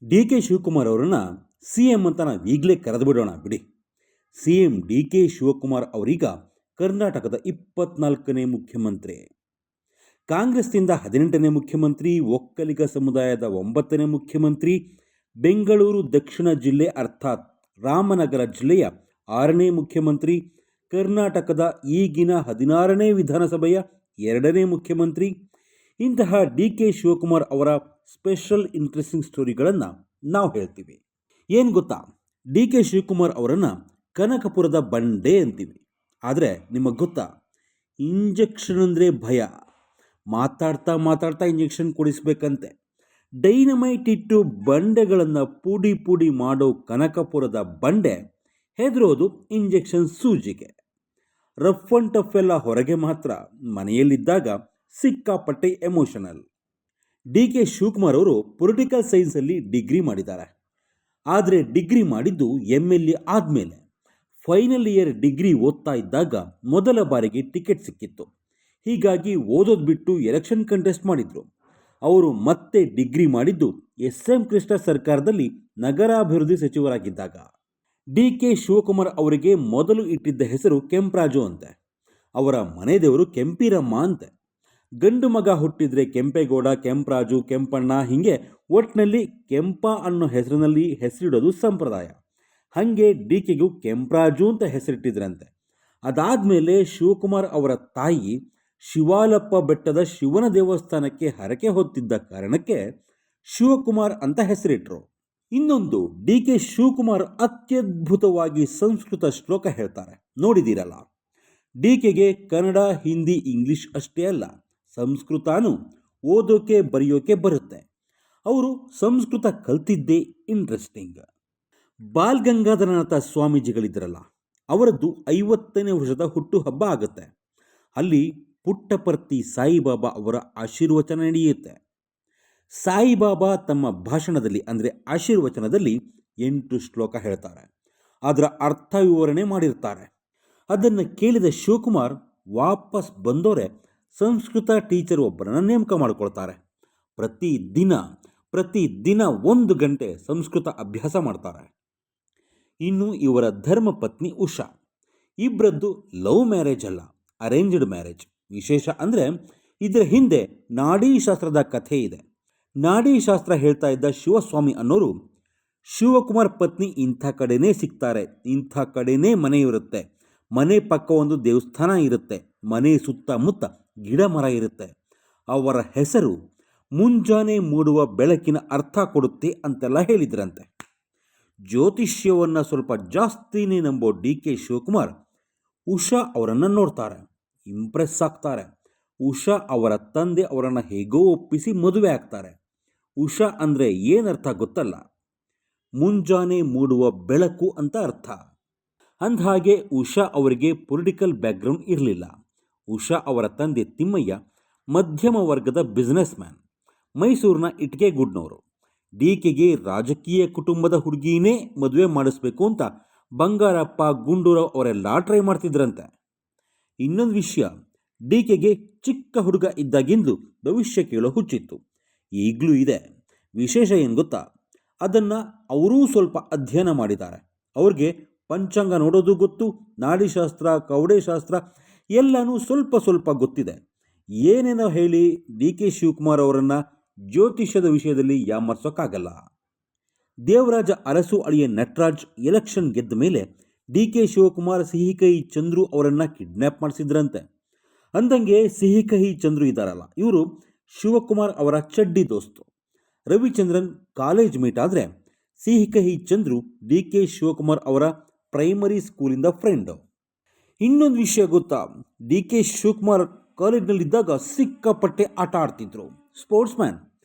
D K Shivakumar ಅವರನ್ನ C M ಅಂತ ನಾವು ಈಗಲೇ ಕರೆದು ಬಿಡೋಣ ಬಿಡಿ. C M D K Shivakumar ಅವರೀಗ ಕರ್ನಾಟಕದ 24ನೇ ಮುಖ್ಯಮಂತ್ರಿ. ಕಾಂಗ್ರೆಸ್ನಿಂದ 18ನೇ ಮುಖ್ಯಮಂತ್ರಿ, ಒಕ್ಕಲಿಗ ಸಮುದಾಯದ 9ನೇ ಮುಖ್ಯಮಂತ್ರಿ, ಬೆಂಗಳೂರು ದಕ್ಷಿಣ ಜಿಲ್ಲೆ ಅರ್ಥಾತ್ ರಾಮನಗರ ಜಿಲ್ಲೆಯ 6ನೇ ಮುಖ್ಯಮಂತ್ರಿ, ಕರ್ನಾಟಕದ ಈಗಿನ 16ನೇ ವಿಧಾನಸಭೆಯ 2ನೇ ಮುಖ್ಯಮಂತ್ರಿ. ಇಂತಹ ಡಿ ಕೆ ಶಿವಕುಮಾರ್ ಅವರ ಸ್ಪೆಷಲ್ ಇಂಟ್ರೆಸ್ಟಿಂಗ್ ಸ್ಟೋರಿಗಳನ್ನು ನಾವು ಹೇಳ್ತೀವಿ. ಏನು ಗೊತ್ತಾ, ಡಿ ಕೆ ಶಿವಕುಮಾರ್ ಅವರನ್ನು ಕನಕಪುರದ ಬಂಡೆ ಅಂತೀವಿ. ಆದರೆ ನಿಮಗೆ ಗೊತ್ತಾ, ಇಂಜೆಕ್ಷನ್ ಅಂದರೆ ಭಯ. ಮಾತಾಡ್ತಾ ಮಾತಾಡ್ತಾ ಇಂಜೆಕ್ಷನ್ ಕೊಡಿಸ್ಬೇಕಂತೆ. ಡೈನಮೈಟ್ ಇಟ್ಟು ಬಂಡೆಗಳನ್ನು ಪುಡಿ ಪುಡಿ ಮಾಡೋ ಕನಕಪುರದ ಬಂಡೆ ಹೆದರೋದು ಇಂಜೆಕ್ಷನ್ ಸೂಜಿಗೆ. ರಫ್ ಅಂಡ್ ಟಫ್ ಎಲ್ಲ ಹೊರಗೆ ಮಾತ್ರ, ಮನೆಯಲ್ಲಿದ್ದಾಗ ಸಿಕ್ಕಾಪಟ್ಟೆ ಎಮೋಷನಲ್. ಡಿ ಕೆ ಶಿವಕುಮಾರ್ ಅವರು ಪೊಲಿಟಿಕಲ್ ಸೈನ್ಸಲ್ಲಿ ಡಿಗ್ರಿ ಮಾಡಿದ್ದಾರೆ. ಆದರೆ ಡಿಗ್ರಿ ಮಾಡಿದ್ದು MLA ಆದಮೇಲೆ. ಫೈನಲ್ ಇಯರ್ ಡಿಗ್ರಿ ಓದ್ತಾ ಇದ್ದಾಗ ಮೊದಲ ಬಾರಿಗೆ ಟಿಕೆಟ್ ಸಿಕ್ಕಿತ್ತು. ಹೀಗಾಗಿ ಓದೋದು ಬಿಟ್ಟು ಎಲೆಕ್ಷನ್ ಕಂಟೆಸ್ಟ್ ಮಾಡಿದರು. ಅವರು ಮತ್ತೆ ಡಿಗ್ರಿ ಮಾಡಿದ್ದು SM ಕೃಷ್ಣ ಸರ್ಕಾರದಲ್ಲಿ ನಗರಾಭಿವೃದ್ಧಿ ಸಚಿವರಾಗಿದ್ದಾಗ. ಡಿ ಕೆ ಶಿವಕುಮಾರ್ ಅವರಿಗೆ ಮೊದಲು ಇಟ್ಟಿದ್ದ ಹೆಸರು ಕೆಂಪರಾಜು ಅಂತೆ. ಅವರ ಮನೆ ದೇವರು ಕೆಂಪಿರಮ್ಮ ಅಂತೆ. ಗಂಡು ಮಗ ಹುಟ್ಟಿದ್ರೆ ಕೆಂಪೇಗೌಡ, ಕೆಂಪರಾಜು, ಕೆಂಪಣ್ಣ, ಹೀಗೆ ಒಟ್ಟಿನಲ್ಲಿ ಕೆಂಪ ಅನ್ನೋ ಹೆಸರಿನಲ್ಲಿ ಹೆಸರಿಡೋದು ಸಂಪ್ರದಾಯ. ಹಾಗೆ ಡಿ ಕೆಗೂ ಕೆಂಪರಾಜು ಅಂತ ಹೆಸರಿಟ್ಟಿದ್ರಂತೆ. ಅದಾದಮೇಲೆ ಶಿವಕುಮಾರ್ ಅವರ ತಾಯಿ ಶಿವಾಲಪ್ಪ ಬೆಟ್ಟದ ಶಿವನ ದೇವಸ್ಥಾನಕ್ಕೆ ಹರಕೆ ಹೊತ್ತಿದ್ದ ಕಾರಣಕ್ಕೆ ಶಿವಕುಮಾರ್ ಅಂತ ಹೆಸರಿಟ್ಟರು. ಇನ್ನೊಂದು, ಡಿ ಕೆ ಶಿವಕುಮಾರ್ ಅತ್ಯದ್ಭುತವಾಗಿ ಸಂಸ್ಕೃತ ಶ್ಲೋಕ ಹೇಳ್ತಾರೆ, ನೋಡಿದ್ದೀರಲ್ಲ. ಡಿ ಕೆಗೆ ಕನ್ನಡ, ಹಿಂದಿ, ಇಂಗ್ಲಿಷ್ ಅಷ್ಟೇ ಅಲ್ಲ, ಸಂಸ್ಕೃತನೂ ಓದೋಕೆ ಬರೆಯೋಕೆ ಬರುತ್ತೆ. ಅವರು ಸಂಸ್ಕೃತ ಕಲ್ತಿದ್ದೇ ಇಂಟ್ರೆಸ್ಟಿಂಗ್. ಬಾಲ್ ಗಂಗಾಧರನಾಥ ಸ್ವಾಮೀಜಿಗಳಿದ್ದರಲ್ಲ, ಅವರದ್ದು 50ನೇ ವರ್ಷದ ಹುಟ್ಟುಹಬ್ಬ ಆಗುತ್ತೆ. ಅಲ್ಲಿ ಪುಟ್ಟಪರ್ತಿ ಸಾಯಿಬಾಬಾ ಅವರ ಆಶೀರ್ವಚನ ನಡೆಯುತ್ತೆ. ಸಾಯಿಬಾಬಾ ತಮ್ಮ ಭಾಷಣದಲ್ಲಿ ಅಂದರೆ ಆಶೀರ್ವಚನದಲ್ಲಿ 8 ಶ್ಲೋಕ ಹೇಳ್ತಾರೆ. ಅದರ ಅರ್ಥ ವಿವರಣೆ ಮಾಡಿರ್ತಾರೆ. ಅದನ್ನು ಕೇಳಿದ ಶಿವಕುಮಾರ್ ವಾಪಸ್ ಬಂದವರೇ ಸಂಸ್ಕೃತ ಟೀಚರ್ ಒಬ್ಬರನ್ನು ನೇಮಕ ಮಾಡಿಕೊಳ್ತಾರೆ. ಪ್ರತಿದಿನ 1 ಗಂಟೆ ಸಂಸ್ಕೃತ ಅಭ್ಯಾಸ ಮಾಡ್ತಾರೆ. ಇನ್ನು ಇವರ ಧರ್ಮಪತ್ನಿ ಉಷಾ, ಇಬ್ಬರದ್ದು ಲವ್ ಮ್ಯಾರೇಜ್ ಅಲ್ಲ, ಅರೇಂಜ್ಡ್ ಮ್ಯಾರೇಜ್. ವಿಶೇಷ ಅಂದರೆ ಇದರ ಹಿಂದೆ ನಾಡೀಶಾಸ್ತ್ರದ ಕಥೆ ಇದೆ. ನಾಡೀಶಾಸ್ತ್ರ ಹೇಳ್ತಾ ಇದ್ದ ಶಿವಸ್ವಾಮಿ ಅನ್ನೋರು, ಶಿವಕುಮಾರ್ ಪತ್ನಿ ಇಂಥ ಕಡೆನೇ ಸಿಗ್ತಾರೆ, ಇಂಥ ಕಡೆನೇ ಮನೆ ಇರುತ್ತೆ, ಮನೆ ಪಕ್ಕ ಒಂದು ದೇವಸ್ಥಾನ ಇರುತ್ತೆ, ಮನೆ ಸುತ್ತಮುತ್ತ ಗಿಡ ಮರ ಇರುತ್ತೆ, ಅವರ ಹೆಸರು ಮುಂಜಾನೆ ಮೂಡುವ ಬೆಳಕಿನ ಅರ್ಥ ಕೊಡುತ್ತೆ ಅಂತೆಲ್ಲ ಹೇಳಿದ್ರಂತೆ. ಜ್ಯೋತಿಷ್ಯವನ್ನು ಸ್ವಲ್ಪ ಜಾಸ್ತಿನೇ ನಂಬೋ ಡಿ ಕೆ ಶಿವಕುಮಾರ್ ಉಷಾ ಅವರನ್ನು ನೋಡ್ತಾರೆ, ಇಂಪ್ರೆಸ್ ಆಗ್ತಾರೆ. ಉಷಾ ಅವರ ತಂದೆ ಅವರನ್ನು ಹೇಗೋ ಒಪ್ಪಿಸಿ ಮದುವೆ ಆಗ್ತಾರೆ. ಉಷಾ ಅಂದರೆ ಏನರ್ಥ ಗೊತ್ತಲ್ಲ, ಮುಂಜಾನೆ ಮೂಡುವ ಬೆಳಕು ಅಂತ ಅರ್ಥ. ಅಂದಹಾಗೆ ಉಷಾ ಅವರಿಗೆ ಪೊಲಿಟಿಕಲ್ ಬ್ಯಾಕ್ಗ್ರೌಂಡ್ ಇರಲಿಲ್ಲ. ಉಷಾ ಅವರ ತಂದೆ ತಿಮ್ಮಯ್ಯ ಮಧ್ಯಮ ವರ್ಗದ ಬಿಸ್ನೆಸ್ ಮ್ಯಾನ್, ಮೈಸೂರಿನ ಇಟ್ಕೆಗೂಡ್ನವರು. ಡಿ ಕೆಗೆ ರಾಜಕೀಯ ಕುಟುಂಬದ ಹುಡುಗಿನೇ ಮದುವೆ ಮಾಡಿಸ್ಬೇಕು ಅಂತ ಬಂಗಾರಪ್ಪ, ಗುಂಡೂರಾವ್ ಅವರೆಲ್ಲ ಟ್ರೈ ಮಾಡ್ತಿದ್ರಂತೆ. ಇನ್ನೊಂದು ವಿಷಯ, ಡಿ ಕೆಗೆ ಚಿಕ್ಕ ಹುಡುಗ ಇದ್ದಾಗಿಂದಲೂ ಭವಿಷ್ಯ ಕೇಳೋ ಹುಚ್ಚಿತ್ತು, ಈಗಲೂ ಇದೆ. ವಿಶೇಷ ಏನು ಗೊತ್ತಾ, ಅದನ್ನು ಅವರೂ ಸ್ವಲ್ಪ ಅಧ್ಯಯನ ಮಾಡಿದ್ದಾರೆ. ಅವ್ರಿಗೆ ಪಂಚಾಂಗ ನೋಡೋದು ಗೊತ್ತು, ನಾಡಿಶಾಸ್ತ್ರ, ಕವಡೆಶಾಸ್ತ್ರ ಎಲ್ಲನೂ ಸ್ವಲ್ಪ ಗೊತ್ತಿದೆ. ಏನೇನೋ ಹೇಳಿ ಡಿ ಕೆ ಶಿವಕುಮಾರ್ ಅವರನ್ನು ಜ್ಯೋತಿಷ್ಯದ ವಿಷಯದಲ್ಲಿ ಯಾಮರ್ಸೋಕ್ಕಾಗಲ್ಲ. ದೇವರಾಜ ಅರಸು ಅಳಿಯ ನಟರಾಜ್ ಎಲೆಕ್ಷನ್ ಗೆದ್ದ ಮೇಲೆ ಡಿ ಕೆ ಶಿವಕುಮಾರ್ ಸಿಹಿಕಹಿ ಚಂದ್ರು ಅವರನ್ನು ಕಿಡ್ನ್ಯಾಪ್ ಮಾಡಿಸಿದ್ರಂತೆ. ಅಂದಂಗೆ ಸಿಹಿಕಹಿ ಚಂದ್ರು ಇದ್ದಾರಲ್ಲ, ಇವರು ಶಿವಕುಮಾರ್ ಅವರ ಚಡ್ಡಿ ದೋಸ್ತು. ರವಿಚಂದ್ರನ್ ಕಾಲೇಜ್ ಮೇಟ್ ಆದರೆ ಸಿಹಿಕಹಿ ಚಂದ್ರು ಡಿ ಕೆ ಶಿವಕುಮಾರ್ ಅವರ ಪ್ರೈಮರಿ ಸ್ಕೂಲಿಂದ ಫ್ರೆಂಡು. ಇನ್ನೊಂದು ವಿಷಯ ಗೊತ್ತಾ, ಡಿ ಕೆ ಶಿವಕುಮಾರ್ ಕಾಲೇಜ್ನಲ್ಲಿದ್ದಾಗ ಸಿಕ್ಕಾಪಟ್ಟೆ ಆಟ ಆಡ್ತಿದ್ರು, ಸ್ಪೋರ್ಟ್ಸ್ ಮ್ಯಾನ್,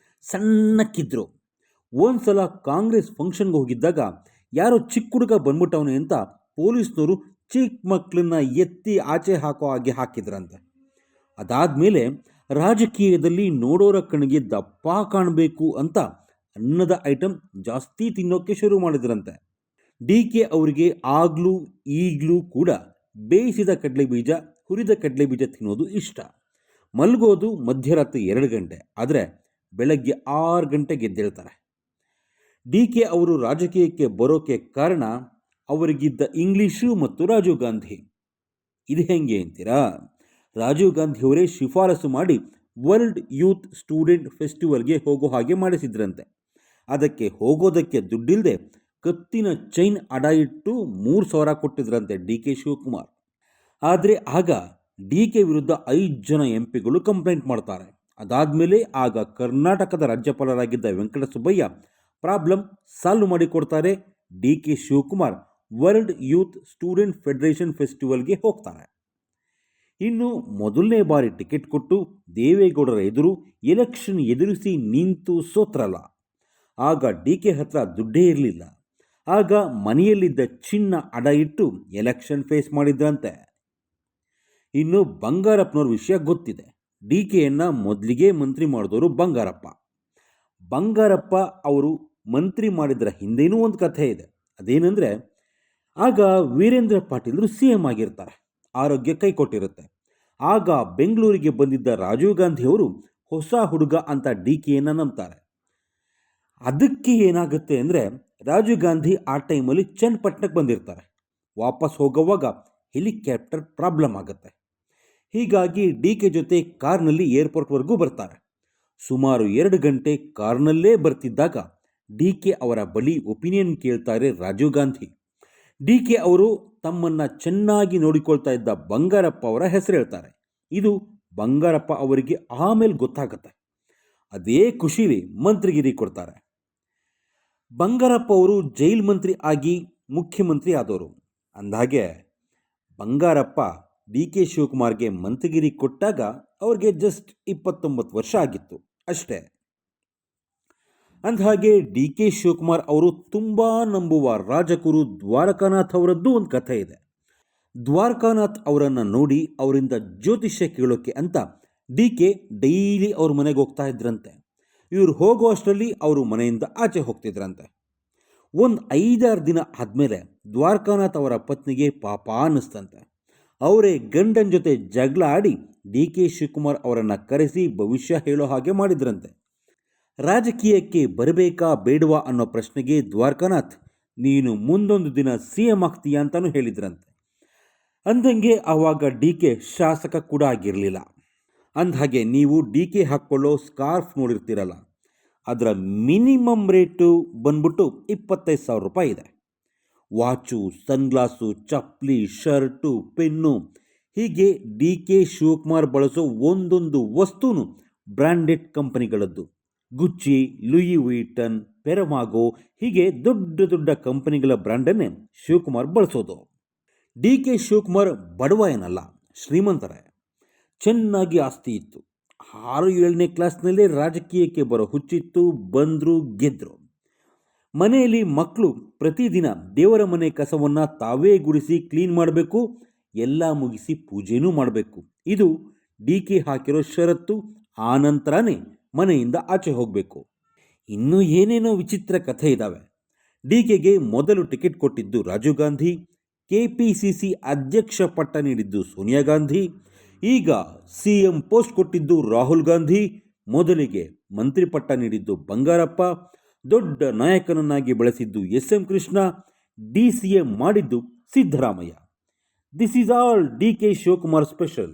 ಸಣ್ಣಕ್ಕಿದ್ರು. ಒಂದ್ಸಲ ಕಾಂಗ್ರೆಸ್ ಫಂಕ್ಷನ್ಗೆ ಹೋಗಿದ್ದಾಗ ಯಾರೋ ಚಿಕ್ಕ ಹುಡುಗ ಬಂದ್ಬಿಟ್ಟವನೆ ಅಂತ ಪೊಲೀಸ್ನವರು ಚಿಕ್ಕ ಮಕ್ಕಳನ್ನ ಎತ್ತಿ ಆಚೆ ಹಾಕೋ ಹಾಗೆ ಹಾಕಿದ್ರಂತೆ. ಅದಾದಮೇಲೆ ರಾಜಕೀಯದಲ್ಲಿ ನೋಡೋರ ಕಣ್ಣಿಗೆ ದಪ್ಪ ಕಾಣಬೇಕು ಅಂತ ಅನ್ನದ ಐಟಮ್ ಜಾಸ್ತಿ ತಿನ್ನೋಕ್ಕೆ ಶುರು ಮಾಡಿದ್ರಂತೆ. ಡಿ ಕೆ ಅವರಿಗೆ ಆಗಲೂ ಈಗಲೂ ಕೂಡ ಬೇಯಿಸಿದ ಕಡಲೆಬೀಜ, ಹುರಿದ ಕಡಲೆಬೀಜ ತಿನ್ನೋದು ಇಷ್ಟ. ಮಲಗೋದು ಮಧ್ಯರಾತ್ರಿ 2 ಗಂಟೆ, ಆದರೆ ಬೆಳಗ್ಗೆ 6 ಗಂಟೆಗೆ ಎದ್ದೇಳ್ತಾರೆ. ಡಿ ಕೆ ಅವರು ರಾಜಕೀಯಕ್ಕೆ ಬರೋಕೆ ಕಾರಣ ಅವರಿಗಿದ್ದ ಇಂಗ್ಲಿಷು ಮತ್ತು ರಾಜೀವ್ ಗಾಂಧಿ. ಇದು ಹೆಂಗೆ ಅಂತೀರಾ? ರಾಜೀವ್ ಗಾಂಧಿಯವರೇ ಶಿಫಾರಸು ಮಾಡಿ ವರ್ಲ್ಡ್ ಯೂತ್ ಸ್ಟೂಡೆಂಟ್ ಫೆಸ್ಟಿವಲ್ಗೆ ಹೋಗೋ ಹಾಗೆ ಮಾಡಿಸಿದ್ರಂತೆ. ಅದಕ್ಕೆ ಹೋಗೋದಕ್ಕೆ ದುಡ್ಡಿಲ್ಲದೆ ಕತ್ತಿನ ಚೈನ್ ಅಡ ಇಟ್ಟು 3,000 ಕೊಟ್ಟಿದ್ರಂತೆ ಡಿ ಕೆ ಶಿವಕುಮಾರ್. ಆದರೆ ಆಗ ಡಿ ಕೆ ವಿರುದ್ಧ 5 ಜನ ಎಂಪಿಗಳು ಕಂಪ್ಲೇಂಟ್ ಮಾಡ್ತಾರೆ. ಅದಾದಮೇಲೆ ಆಗ ಕರ್ನಾಟಕದ ರಾಜ್ಯಪಾಲರಾಗಿದ್ದ ವೆಂಕಟಸುಬ್ಬಯ್ಯ ಪ್ರಾಬ್ಲಮ್ ಸಾಲ್ವ್ ಮಾಡಿಕೊಡ್ತಾರೆ. D K Shivakumar world youth student federation ಫೆಸ್ಟಿವಲ್ಗೆ ಹೋಗ್ತಾರೆ. ಇನ್ನು ಮೊದಲನೇ ಬಾರಿ ಟಿಕೆಟ್ ಕೊಟ್ಟು ದೇವೇಗೌಡರ ಎದುರು ಎಲೆಕ್ಷನ್ ಎದುರಿಸಿ ನಿಂತು ಸೋತ್ರಲ್ಲ. ಆಗ ಡಿ ಕೆ ಹತ್ರ ದುಡ್ಡೇ ಇರಲಿಲ್ಲ. ಆಗ ಮನೆಯಲ್ಲಿದ್ದ ಚಿನ್ನ ಅಡ ಇಟ್ಟು ಎಲೆಕ್ಷನ್ ಫೇಸ್ ಮಾಡಿದ್ರಂತೆ. ಇನ್ನು ಬಂಗಾರಪ್ಪನವ್ರ ವಿಷಯ ಗೊತ್ತಿದೆ. ಡಿ ಕೆಯನ್ನು ಮೊದಲಿಗೆ ಮಂತ್ರಿ ಮಾಡಿದವರು ಬಂಗಾರಪ್ಪ. ಬಂಗಾರಪ್ಪ ಅವರು ಮಂತ್ರಿ ಮಾಡಿದ್ರ ಹಿಂದೇನೂ ಒಂದು ಕಥೆ ಇದೆ. ಅದೇನೆಂದರೆ, ಆಗ ವೀರೇಂದ್ರ ಪಾಟೀಲರು ಸಿ ಎಂ ಆಗಿರ್ತಾರೆ. ಆರೋಗ್ಯ ಕೈ ಕೊಟ್ಟಿರುತ್ತೆ. ಆಗ ಬೆಂಗಳೂರಿಗೆ ಬಂದಿದ್ದ ರಾಜೀವ್ ಗಾಂಧಿಯವರು ಹೊಸ ಹುಡುಗ ಅಂತ ಡಿ ಕೆಯನ್ನು ನಂಬ್ತಾರೆ. ಅದಕ್ಕೆ ಏನಾಗುತ್ತೆ ಅಂದರೆ, ರಾಜೀವ್ ಗಾಂಧಿ ಆ ಟೈಮಲ್ಲಿ ಚನ್ನಪಟ್ಟಣಕ್ಕೆ ಬಂದಿರ್ತಾರೆ. ವಾಪಸ್ ಹೋಗೋವಾಗ ಹೆಲಿಕಾಪ್ಟರ್ ಪ್ರಾಬ್ಲಮ್ ಆಗುತ್ತೆ. ಹೀಗಾಗಿ ಡಿ ಕೆ ಜೊತೆ ಕಾರ್ನಲ್ಲಿ ಏರ್ಪೋರ್ಟ್ವರೆಗೂ ಬರ್ತಾರೆ. ಸುಮಾರು 2 ಗಂಟೆ ಕಾರ್ನಲ್ಲೇ ಬರ್ತಿದ್ದಾಗ ಡಿ ಕೆ ಅವರ ಬಳಿ ಒಪಿನಿಯನ್ ಕೇಳ್ತಾರೆ ರಾಜೀವ್ ಗಾಂಧಿ. ಡಿ ಕೆ ಅವರು ತಮ್ಮನ್ನು ಚೆನ್ನಾಗಿ ನೋಡಿಕೊಳ್ತಾ ಇದ್ದ ಬಂಗಾರಪ್ಪ ಅವರ ಹೆಸರು ಹೇಳ್ತಾರೆ. ಇದು ಬಂಗಾರಪ್ಪ ಅವರಿಗೆ ಆಮೇಲೆ ಗೊತ್ತಾಗುತ್ತೆ. ಅದೇ ಖುಷಿಲಿ ಮಂತ್ರಿಗಿರಿ ಕೊಡ್ತಾರೆ. ಬಂಗಾರಪ್ಪ ಅವರು ಜೈಲ್ ಮಂತ್ರಿ ಆಗಿ ಮುಖ್ಯಮಂತ್ರಿ ಆದವರು. ಅಂದಹಾಗೆ ಬಂಗಾರಪ್ಪ ಡಿ ಕೆ ಶಿವಕುಮಾರ್ಗೆ ಮಂತ್ರಿಗಿರಿ ಕೊಟ್ಟಾಗ ಅವ್ರಿಗೆ ಜಸ್ಟ್ 29 ವರ್ಷ ಆಗಿತ್ತು ಅಷ್ಟೇ. ಅಂದಹಾಗೆ ಡಿ ಕೆ ಶಿವಕುಮಾರ್ ಅವರು ತುಂಬ ನಂಬುವ ರಾಜಗುರು ದ್ವಾರಕಾನಾಥ್ ಅವರದ್ದು ಒಂದು ಕಥೆ ಇದೆ. ದ್ವಾರಕಾನಾಥ್ ಅವರನ್ನು ನೋಡಿ ಅವರಿಂದ ಜ್ಯೋತಿಷ್ಯ ಕೇಳೋಕ್ಕೆ ಅಂತ ಡಿ ಕೆ ಡೈಲಿ ಅವ್ರ ಮನೆಗೆ ಹೋಗ್ತಾ ಇದ್ರಂತೆ. ಇವರು ಹೋಗೋ ಅಷ್ಟರಲ್ಲಿ ಅವರು ಮನೆಯಿಂದ ಆಚೆ ಹೋಗ್ತಿದ್ರಂತೆ. ಒಂದು 5-6 ದಿನ ಆದಮೇಲೆ ದ್ವಾರಕಾನಾಥ್ ಅವರ ಪತ್ನಿಗೆ ಪಾಪ ಅನ್ನಿಸ್ತಂತೆ. ಅವರೇ ಗಂಡನ ಜೊತೆ ಜಗಳ ಆಡಿ ಡಿ ಕೆ ಶಿವಕುಮಾರ್ ಅವರನ್ನು ಕರೆಸಿ ಭವಿಷ್ಯ ಹೇಳೋ ಹಾಗೆ ಮಾಡಿದ್ರಂತೆ. ರಾಜಕೀಯಕ್ಕೆ ಬರಬೇಕಾ ಬೇಡವಾ ಅನ್ನೋ ಪ್ರಶ್ನೆಗೆ ದ್ವಾರಕಾನಾಥ್, ನೀನು ಮುಂದೊಂದು ದಿನ ಸಿ ಎಂ ಆಗ್ತೀಯಾ ಅಂತಲೂ ಹೇಳಿದ್ರಂತೆ. ಅಂದಂಗೆ ಆವಾಗ ಡಿ ಕೆ ಶಾಸಕ ಕೂಡ ಆಗಿರಲಿಲ್ಲ. ಅಂದಹಾಗೆ ನೀವು ಡಿ ಕೆ ಹಾಕ್ಕೊಳ್ಳೋ ಸ್ಕಾರ್ಫ್ ನೋಡಿರ್ತೀರಲ್ಲ, ಅದರ ಮಿನಿಮಮ್ ರೇಟು ಬಂದ್ಬಿಟ್ಟು 25,000 ರೂಪಾಯಿ ಇದೆ. ವಾಚು, ಸನ್ಗ್ಲಾಸು, ಚಪ್ಪಲಿ, ಶರ್ಟು, ಪೆನ್ನು, ಹೀಗೆ ಡಿ ಕೆ ಶಿವಕುಮಾರ್ ಬಳಸೋ ಒಂದೊಂದು ವಸ್ತುನು ಬ್ರ್ಯಾಂಡೆಡ್ ಕಂಪನಿಗಳದ್ದು. ಗುಚ್ಚಿ, ಲೂಯಿ ವಿಟನ್, ಪೆರಮಾಗೋ, ಹೀಗೆ ದೊಡ್ಡ ದೊಡ್ಡ ಕಂಪನಿಗಳ ಬ್ರ್ಯಾಂಡನ್ನೇ ಶಿವಕುಮಾರ್ ಬಳಸೋದು. ಡಿ ಕೆ ಶಿವಕುಮಾರ್ ಬಡವ ಏನಲ್ಲ, ಶ್ರೀಮಂತರೇ. ಚೆನ್ನಾಗಿ ಆಸ್ತಿ ಇತ್ತು. 6-7ನೇ ಕ್ಲಾಸ್ನಲ್ಲೇ ರಾಜಕೀಯಕ್ಕೆ ಬರೋ ಹುಚ್ಚಿತ್ತು. ಬಂದರು, ಗೆದ್ದರು. ಮನೆಯಲ್ಲಿ ಮಕ್ಕಳು ಪ್ರತಿದಿನ ದೇವರ ಮನೆ ಕಸವನ್ನು ತಾವೇ ಗುಡಿಸಿ ಕ್ಲೀನ್ ಮಾಡಬೇಕು, ಎಲ್ಲ ಮುಗಿಸಿ ಪೂಜೆನೂ ಮಾಡಬೇಕು. ಇದು ಡಿ ಕೆ ಹಾಕಿರೋ ಷರತ್ತು. ಆನಂತರನೇ ಮನೆಯಿಂದ ಆಚೆ ಹೋಗಬೇಕು. ಇನ್ನೂ ಏನೇನೋ ವಿಚಿತ್ರ ಕಥೆ ಇದ್ದಾವೆ. ಡಿ ಕೆಗೆ ಮೊದಲು ಟಿಕೆಟ್ ಕೊಟ್ಟಿದ್ದು ರಾಜೀವ್ ಗಾಂಧಿ, KPCC ಅಧ್ಯಕ್ಷ ಪಟ್ಟ ನೀಡಿದ್ದು ಸೋನಿಯಾ ಗಾಂಧಿ, ಈಗ CM ಪೋಸ್ಟ್ ಕೊಟ್ಟಿದ್ದು ರಾಹುಲ್ ಗಾಂಧಿ, ಮೊದಲಿಗೆ ಮಂತ್ರಿ ಪಟ್ಟ ನೀಡಿದ್ದು ಬಂಗಾರಪ್ಪ, ದೊಡ್ಡ ನಾಯಕನನ್ನಾಗಿ ಬೆಳೆಸಿದ್ದು SM ಕೃಷ್ಣ, DCM ಮಾಡಿದ್ದು Siddaramaiah. This is all D K Shivakumar special.